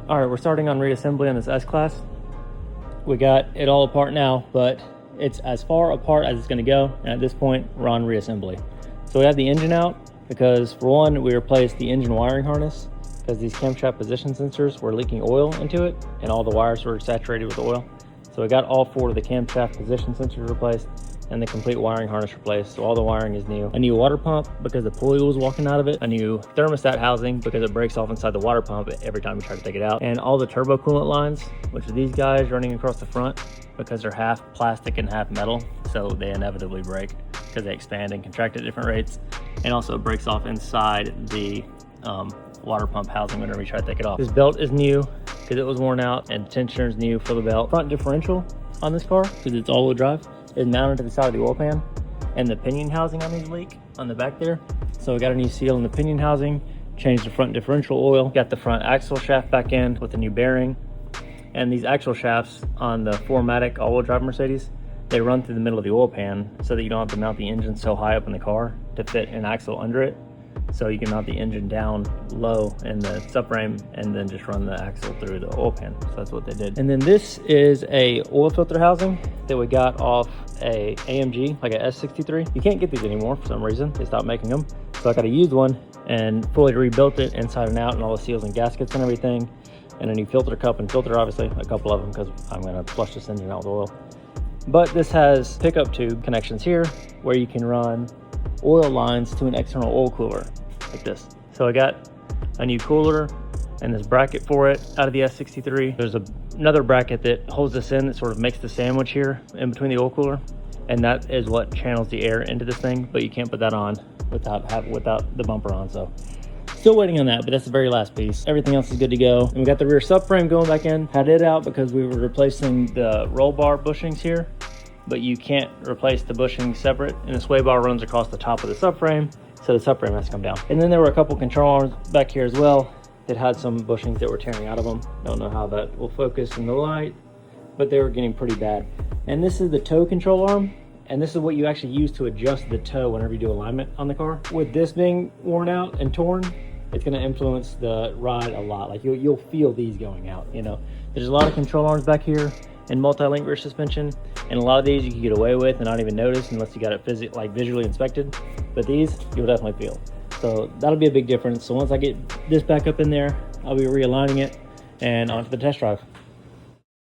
All right, we're starting on reassembly on this S-Class. We got it all apart now, but it's as far apart as it's gonna go. And at this point, we're on reassembly. So we have the engine out because for one, we replaced the engine wiring harness because these camshaft position sensors were leaking oil into it and all the wires were saturated with oil. So we got all 4 of the camshaft position sensors replaced and the complete wiring harness replaced. So all the wiring is new. A new water pump because the pulley was walking out of it. A new thermostat housing because it breaks off inside the water pump every time you try to take it out. And all the turbo coolant lines, which are these guys running across the front because they're half plastic and half metal. So they inevitably break because they expand and contract at different rates. And also it breaks off inside the water pump housing whenever you try to take it off. This belt is new because it was worn out, and tensioner is new for the belt. Front differential on this car, because it's all-wheel drive, is mounted to the side of the oil pan, and the pinion housing on these leak on the back there. So we got a new seal in the pinion housing, changed the front differential oil, got the front axle shaft back in with a new bearing, and these axle shafts on the 4MATIC all-wheel drive Mercedes, they run through the middle of the oil pan so that you don't have to mount the engine so high up in the car to fit an axle under it. So you can mount the engine down low in the subframe and then just run the axle through the oil pan. So that's what they did. And then this is a oil filter housing that we got off a AMG, like a S63. You can't get these anymore for some reason. They stopped making them. So I got a used one and fully rebuilt it inside and out, and all the seals and gaskets and everything. And a new filter cup and filter, obviously, a couple of them, because I'm gonna flush this engine out with oil. But this has pickup tube connections here where you can run oil lines to an external oil cooler like this. So I got a new cooler and this bracket for it out of the S63. There's another bracket that holds this in that sort of makes the sandwich here in between the oil cooler, and that is what channels the air into this thing, but you can't put that on without the bumper on. So still waiting on that, but that's the very last piece. Everything else is good to go. And we got the rear subframe going back in. Had it out because we were replacing the roll bar bushings here, but you can't replace the bushings separate, and the sway bar runs across the top of the subframe, so the subframe has to come down. And then there were a couple control arms back here as well that had some bushings that were tearing out of them. Don't know how that will focus in the light, but they were getting pretty bad. And this is the toe control arm, and this is what you actually use to adjust the toe whenever you do alignment on the car. With this being worn out and torn, it's going to influence the ride a lot. Like you'll feel these going out, you know. There's a lot of control arms back here and multi-link rear suspension, and a lot of these you can get away with and not even notice unless you got it visually inspected, but these you'll definitely feel. So that'll be a big difference. So once I get this back up in there, I'll be realigning it and onto the test drive.